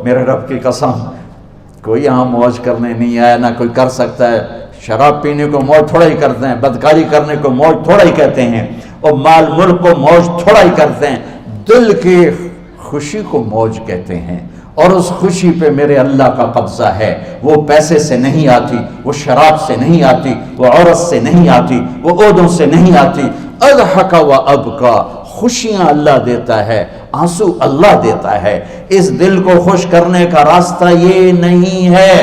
میرے رب کی قسم کوئی یہاں موج کرنے نہیں آیا، نہ کوئی کر سکتا ہے۔ شراب پینے کو موج تھوڑا ہی کرتے ہیں، بدکاری کرنے کو موج تھوڑا ہی کہتے ہیں، اور مال ملک کو موج تھوڑا ہی کرتے ہیں، دل کی خوشی کو موج کہتے ہیں۔ اور اس خوشی پہ میرے اللہ کا قبضہ ہے، وہ پیسے سے نہیں آتی، وہ شراب سے نہیں آتی، وہ عورت سے نہیں آتی، وہ عہدوں سے نہیں آتی۔ اضحک و ابکا، خوشیاں اللہ دیتا ہے، آنسو اللہ دیتا ہے۔ اس دل کو خوش کرنے کا راستہ یہ نہیں ہے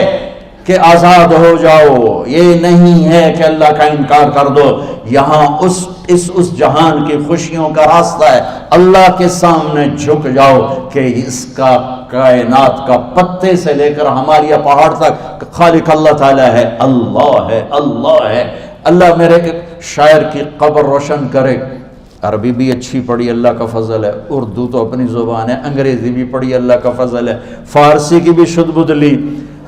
کہ آزاد ہو جاؤ، یہ نہیں ہے کہ اللہ کا انکار کر دو۔ یہاں اس جہان کی خوشیوں کا راستہ ہے، اللہ کے سامنے جھک جاؤ کہ اس کا کائنات کا پتے سے لے کر ہماری پہاڑ تک خالق اللہ تعالیٰ ہے، اللہ ہے، اللہ ہے۔ اللہ میرے شاعر کی قبر روشن کرے۔ عربی بھی اچھی پڑھی، اللہ کا فضل ہے، اردو تو اپنی زبان ہے، انگریزی بھی پڑھی، اللہ کا فضل ہے، فارسی کی بھی شد بد لی۔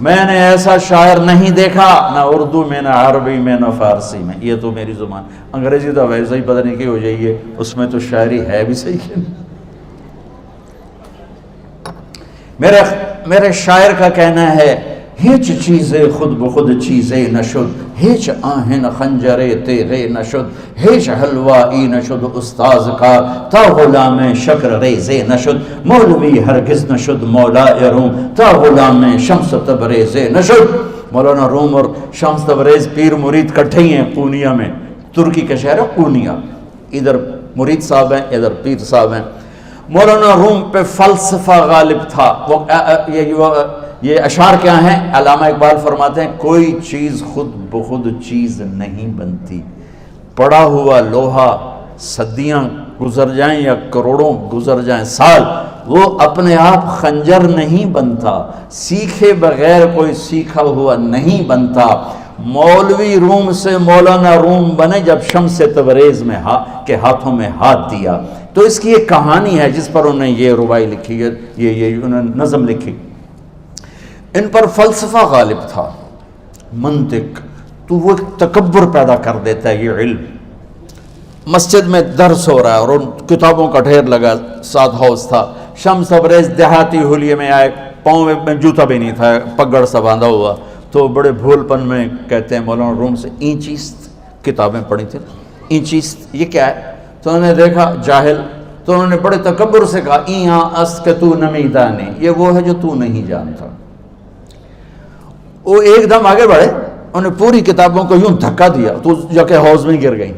میں نے ایسا شاعر نہیں دیکھا، نہ اردو میں، نہ عربی میں، نہ فارسی میں، یہ تو میری زبان۔ انگریزی تو ویسے ہی پتہ نہیں کی ہو جائیے، اس میں تو شاعری ہے بھی صحیح ہے۔ میرے شاعر کا کہنا ہے، ہیچ چیزیں خود بخود چیزیں نشد، ہیچ آہن خنجرے تیغے نشد، ہیچ حلوائی نشد استاذ کا، تا غلام شکر ریزے نشد، مولوی ہرگز نشد مولا روم، تا غلام شمس تبریز نشد۔ مولانا روم اور شمس تبریز پیر مرید کٹھے ہی ہیں پونیا میں، ترکی کا شہر ہے پونیا، ادھر مرید صاحب ہیں، ادھر پیر صاحب ہیں۔ مولانا روم پہ فلسفہ غالب تھا۔ یہ اشعار کیا ہیں؟ علامہ اقبال فرماتے ہیں، کوئی چیز خود بخود چیز نہیں بنتی، پڑا ہوا لوہا صدیاں گزر جائیں یا کروڑوں گزر جائیں سال، وہ اپنے آپ خنجر نہیں بنتا، سیکھے بغیر کوئی سیکھا ہوا نہیں بنتا۔ مولوی روم سے مولانا روم بنے جب شمس تبریز میں کے ہاتھوں میں ہاتھ دیا۔ تو اس کی ایک کہانی ہے جس پر انہوں نے یہ ربائی لکھی ہے، یہ انہوں نے نظم لکھی۔ ان پر فلسفہ غالب تھا، منطق، تو وہ تکبر پیدا کر دیتا ہے یہ علم۔ مسجد میں درس ہو رہا ہے اور ان کتابوں کا ڈھیر لگا، ساتھ ہاؤس تھا۔ شمس تبریز دیہاتی حلیے میں آئے، پاؤں میں جوتا بھی نہیں تھا، پگڑ سا باندھا ہوا، تو بڑے بھول پن میں کہتے ہیں مولانا روم سے، اینچیست کتابیں پڑھی تھیں، اینچیست یہ کیا ہے؟ تو انہوں نے دیکھا جاہل، تو انہوں نے بڑے تکبر سے کہا، ایہاں است کہ تو نمیدانی، یہ وہ ہے جو تو نہیں جانتا۔ وہ ایک دم آگے بڑھے، انہوں نے پوری کتابوں کو یوں دھکا دیا تو جا کے حوض میں گر گئی۔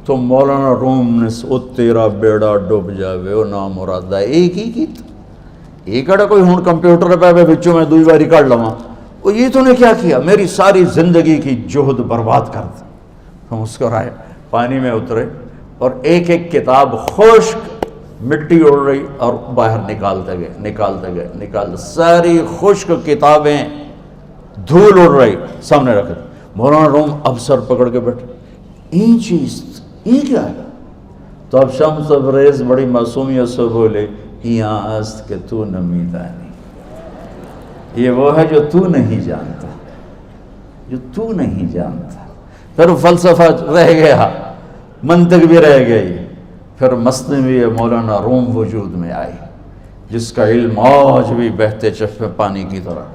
تو مولانا روم نے او تیرا بیڑا ڈوب جاوے او نام مرادہ، ایک ہی کی ایک اڑا کوئی ہون کمپیوٹر پہ بچوں میں دوئی باری کر لواں، وہ یہ تو نے کیا کیا، میری ساری زندگی کی جہد برباد کر دی۔ ہم مسکرائے، پانی میں اترے اور ایک ایک کتاب خشک مٹی اڑ رہی اور باہر نکالتے گئے، ساری خشک کتابیں دھول اڑ رہی سامنے رکھے۔ مولانا روم اب سر پکڑ کے بیٹھے، این چیز یہ کیا ہے؟ تو اب شمس تبریز بڑی معصومیت سے بولے، یہاں است کہ تو نمیدانی، یہ وہ ہے جو تو نہیں جانتا، جو تو نہیں جانتا۔ پھر فلسفہ رہ گیا، منطق بھی رہ گئی، پھر مثنوی مولانا روم وجود میں آئی، جس کا علم آج بھی بہتے چشمے پانی کی طرح۔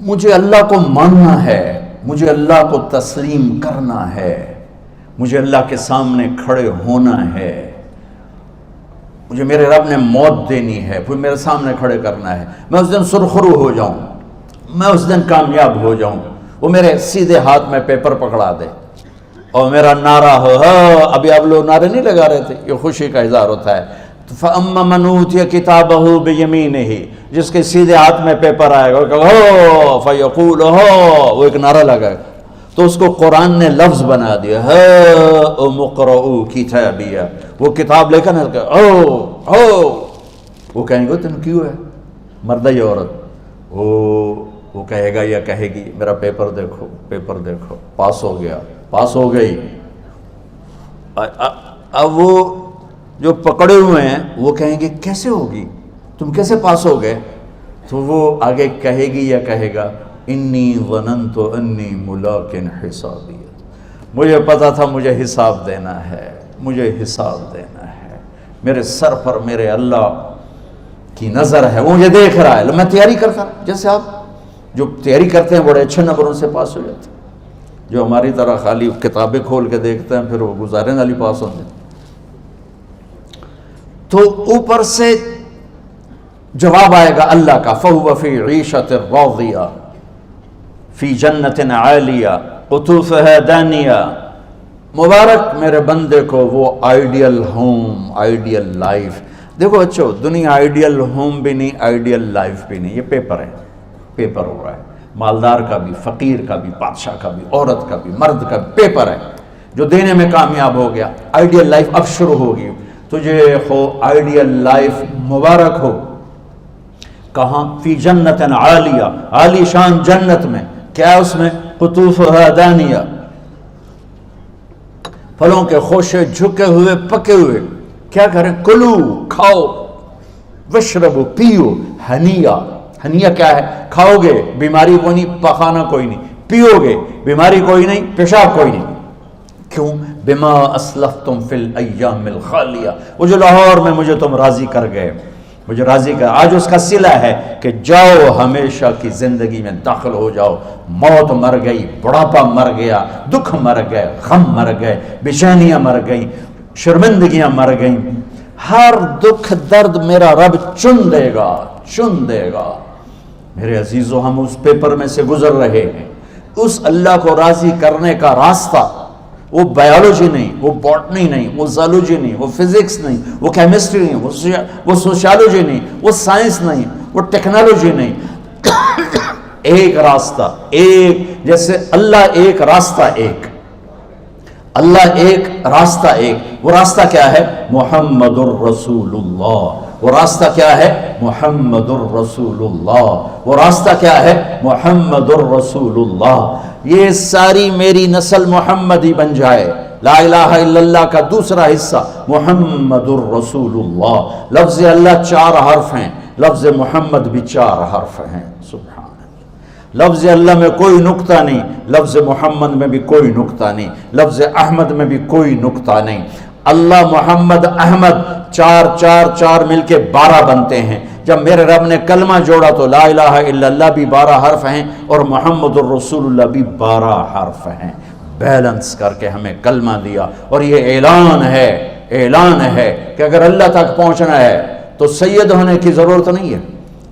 مجھے اللہ کو ماننا ہے، مجھے اللہ کو تسلیم کرنا ہے، مجھے اللہ کے سامنے کھڑے ہونا ہے، مجھے میرے رب نے موت دینی ہے، پھر میرے سامنے کھڑے کرنا ہے، میں اس دن سرخرو ہو جاؤں، میں اس دن کامیاب ہو جاؤں، وہ میرے سیدھے ہاتھ میں پیپر پکڑا دے اور میرا نعرہ ہو، ابھی آپ لوگ نعرے نہیں لگا رہے تھے، یہ خوشی کا اظہار ہوتا ہے۔ فَأَمَّا مَنْ أُوتِيَ كِتَابَهُ بِيَمِينِهِ، جس کے سیدھے ہاتھ میں پیپر آئے گا، فَيَقُولُ وہ ایک نعرہ لگائے گا، تو اس کو قرآن نے لفظ بنا دیا، هَاؤْمُ اقْرَءُوا كِتَابِيَهْ، وہ کتاب لے کر وہ کہیں گے تم کیوں ہے، مرد یا عورت، وہ کہے گا یا کہے گی میرا پیپر دیکھو، پیپر دیکھو، پاس ہو گیا، پاس ہو گئی۔ اب وہ جو پکڑے ہوئے ہیں وہ کہیں گے کیسے ہوگی، تم کیسے پاس ہو گئے؟ تو وہ آگے کہے گی یا کہے گا، انی ظننت انی ملاق حسابی، مجھے پتا تھا مجھے حساب دینا ہے، مجھے حساب دینا ہے، میرے سر پر میرے اللہ کی نظر ہے، وہ مجھے دیکھ رہا ہے۔ میں تیاری کرتا ہوں، جیسے آپ جو تیاری کرتے ہیں بڑے اچھے نمبروں سے پاس ہو جاتے ہیں، جو ہماری طرح خالی کتابیں کھول کے دیکھتے ہیں پھر وہ گزارے والی پاس ہوتے ہیں۔ تو اوپر سے جواب آئے گا اللہ کا، فَهُوَ فِي عِيشَةٍ رَاضِيَةٍ فِي جَنَّةٍ عَالِيَةٍ قُطُوفُهَا دَانِيَةٌ۔ مبارک میرے بندے کو وہ آئیڈیل ہوم، آئیڈیل لائف۔ دیکھو بچو، دنیا آئیڈیل ہوم بھی نہیں، آئیڈیل لائف بھی نہیں، یہ پیپر ہے، پیپر ہو رہا ہے، مالدار کا بھی، فقیر کا بھی، بادشاہ کا بھی، عورت کا بھی، مرد کا بھی پیپر ہے۔ جو دینے میں کامیاب ہو گیا، آئیڈیل لائف اب شروع ہوگی۔ تجھے ہو آئیڈیل لائف مبارک ہو۔ کہاں؟ فی جنت عالیہ، عالی شان جنت میں، کیا اس میں؟ قطوفها دانیہ، پھلوں کے خوشے جھکے ہوئے پکے ہوئے۔ کیا کریں؟ کلو، کھاؤ، وشربو، پیو، ہنیا۔ ہنیا کیا ہے؟ کھاؤ گے بیماری کوئی نہیں، پخانا کوئی نہیں، پیو گے بیماری کوئی نہیں، پیشاب کوئی نہیں۔ کیوں؟ بما اسلفتم فی الایام الخالیہ، وہ جو لاہور میں مجھے تم راضی کر گئے، مجھے راضی کر، آج اس کا صلہ ہے کہ جاؤ ہمیشہ کی زندگی میں داخل ہو جاؤ۔ موت مر گئی، بڑھاپا مر گیا، دکھ مر گئے، غم مر گئے، بے-چینیاں مر گئیں، شرمندگیاں مر گئیں۔ ہر دکھ درد میرا رب چن دے گا، چن دے گا۔ میرے عزیزو، ہم اس پیپر میں سے گزر رہے ہیں۔ اس اللہ کو راضی کرنے کا راستہ، وہ بایولوجی نہیں، وہ باٹنی نہیں، وہ زالوجی نہیں، وہ فزکس نہیں، وہ کیمسٹری نہیں، وہ سوشیالوجی نہیں، وہ سائنس نہیں، وہ ٹیکنالوجی نہیں۔ ایک راستہ، ایک، جیسے اللہ ایک، راستہ ایک، اللہ ایک، راستہ ایک۔ وہ راستہ کیا ہے؟ محمد الرسول اللہ۔ وہ راستہ کیا ہے؟ محمد الرسول اللہ۔ وہ راستہ کیا ہے؟ محمد الرسول اللہ۔ یہ ساری میری نسل محمدی بن جائے۔ لا الہ الا اللہ کا دوسرا حصہ محمد الرسول اللہ۔ لفظ اللہ 4 حرف ہیں، لفظ محمد بھی 4 حرف ہیں۔ سبحان اللہ۔ لفظ اللہ میں کوئی نقطہ نہیں، لفظ محمد میں بھی کوئی نقطہ نہیں، لفظ احمد میں بھی کوئی نقطہ نہیں۔ اللہ، محمد، احمد، 4 4 4 مل کے 12 بنتے ہیں۔ جب میرے رب نے کلمہ جوڑا تو لا الہ الا اللہ بھی 12 حرف ہیں اور محمد الرسول اللہ بھی 12 حرف ہیں۔ بیلنس کر کے ہمیں کلمہ دیا، اور یہ اعلان ہے، اعلان ہے کہ اگر اللہ تک پہنچنا ہے تو سید ہونے کی ضرورت نہیں ہے،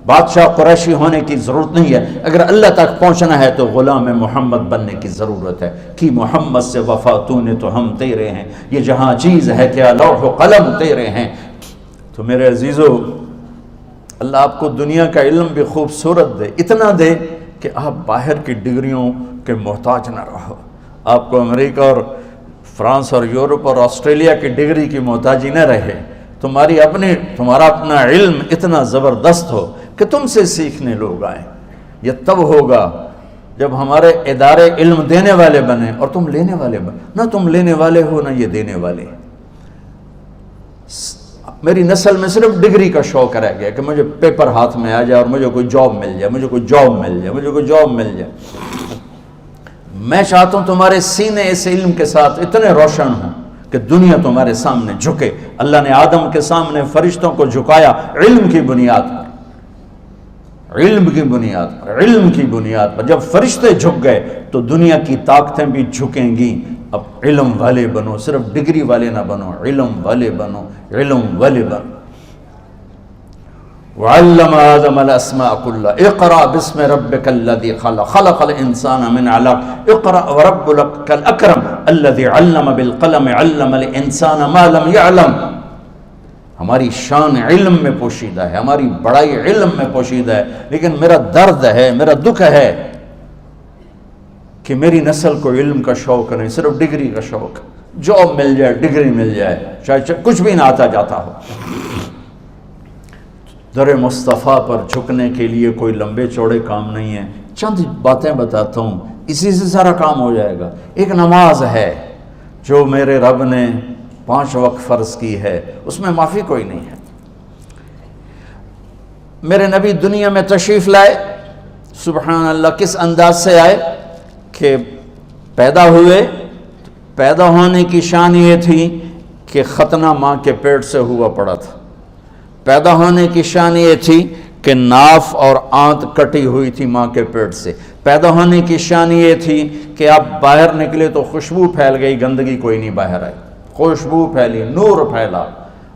بادشاہ قریشی ہونے کی ضرورت نہیں ہے۔ اگر اللہ تک پہنچنا ہے تو غلام محمد بننے کی ضرورت ہے۔ کہ محمد سے وفا تو نے تو ہم تیرے ہیں، یہ جہاں چیز ہے کیا لوح و قلم تیرے ہیں۔ تو میرے عزیزو، اللہ آپ کو دنیا کا علم بھی خوبصورت دے، اتنا دے کہ آپ باہر کی ڈگریوں کے محتاج نہ رہو، آپ کو امریکہ اور فرانس اور یورپ اور آسٹریلیا کی ڈگری کی محتاجی نہ رہے، تمہارا اپنا علم اتنا زبردست ہو کہ تم سے سیکھنے لوگ آئیں۔ یہ تب ہوگا جب ہمارے ادارے علم دینے والے بنے اور تم لینے والے بنے، نہ تم لینے والے ہو نہ یہ دینے والے۔ میری نسل میں صرف ڈگری کا شوق رہ گیا کہ مجھے پیپر ہاتھ میں آ جائے اور مجھے کوئی جاب مل جائے، مجھے کوئی جاب مل جائے، مجھے کوئی جاب مل جائے۔ میں چاہتا ہوں تمہارے سینے اس علم کے ساتھ اتنے روشن ہوں کہ دنیا تمہارے سامنے جھکے۔ اللہ نے آدم کے سامنے فرشتوں کو جھکایا علم کی بنیاد پر، علم کی بنیاد پر، علم کی بنیاد پر۔ جب فرشتے جھک گئے تو دنیا کی طاقتیں بھی جھکیں گی۔ اب علم والے بنو، صرف ڈگری والے نہ بنو، علم والے بنو، علم والے بنو۔ وعلم آدم الاسماء كلها اقرأ باسم ربك الذي خلق خلق الانسان من علق اقرأ وربك الاكرم الذي علم بالقلم علم الانسان ما لم يعلم۔ ہماری شان علم میں پوشیدہ ہے، ہماری بڑائی علم میں پوشیدہ ہے، لیکن میرا درد ہے، میرا دکھ ہے کہ میری نسل کو علم کا شوق نہیں، صرف ڈگری کا شوق۔ جاب مل جائے، ڈگری مل جائے، چاہے کچھ بھی نہ آتا جاتا ہو۔ در مصطفیٰ پر جھکنے کے لیے کوئی لمبے چوڑے کام نہیں ہیں، چند باتیں بتاتا ہوں، اسی سے سارا کام ہو جائے گا۔ ایک نماز ہے جو میرے رب نے 5 وقت فرض کی ہے، اس میں معافی کوئی نہیں ہے۔ میرے نبی دنیا میں تشریف لائے، سبحان اللہ، کس انداز سے آئے کہ پیدا ہوئے، پیدا ہونے کی شان یہ تھی کہ ختنہ ماں کے پیٹ سے ہوا پڑا تھا. پیدا ہونے کی شان یہ تھی کہ ناف اور آنت کٹی ہوئی تھی ماں کے پیٹ سے. پیدا ہونے کی شان یہ تھی کہ آپ باہر نکلے تو خوشبو پھیل گئی, گندگی کوئی نہیں باہر آئی, خوشبو پھیلی, نور پھیلا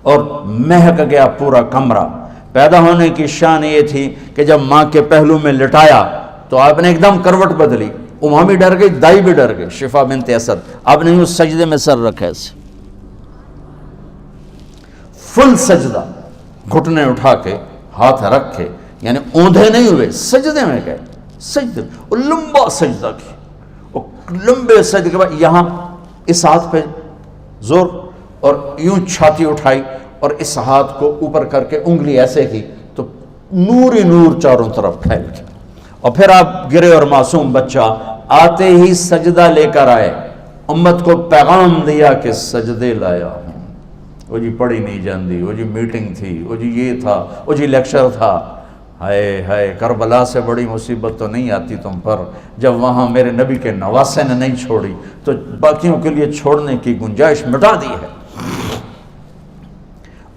اور مہک گیا پورا کمرہ. پیدا ہونے کی شان یہ تھی کہ جب ماں کے پہلو میں لٹایا تو آپ نے ایک دم کروٹ بدلی. اماں بھی ڈر گئی, دائی بھی ڈر گئی, شفا بنت اسد. آپ نے اس سجدے میں سر رکھا ایسے فل سجدہ, گھٹنے اٹھا کے ہاتھ رکھ کے, یعنی اوندھے نہیں ہوئے, سجدے میں گئے. سجدے اور لمبا سجدہ کی, اور لمبے سجدے کے بعد یہاں اس ہاتھ پہ زور اور یوں چھاتی اٹھائی اور اس ہاتھ کو اوپر کر کے انگلی ایسے کی تو نور ہی نور چاروں طرف پھیل گیا. اور پھر آپ گرے اور معصوم بچہ آتے ہی سجدہ لے کر آئے, امت کو پیغام دیا کہ سجدے لایا ہوں. وہ جی پڑھی نہیں جاندی, وہ جی میٹنگ تھی, وہ جی یہ تھا, وہ جی لیکچر تھا. ہائے ہائے, کربلا سے بڑی مصیبت تو نہیں آتی تم پر جب وہاں میرے نبی کے نواسے نے نہیں چھوڑی تو باقیوں کے لیے چھوڑنے کی گنجائش مٹا دی ہے.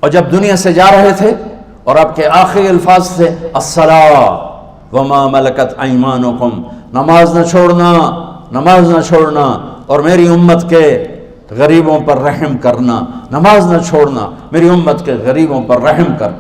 اور جب دنیا سے جا رہے تھے اور آپ کے آخری الفاظ تھے الصلاۃ وما ملکت ایمانکم, نماز نہ چھوڑنا, نماز نہ چھوڑنا, اور میری امت کے غریبوں پر رحم کرنا, نماز نہ چھوڑنا, میری امت کے غریبوں پر رحم کر.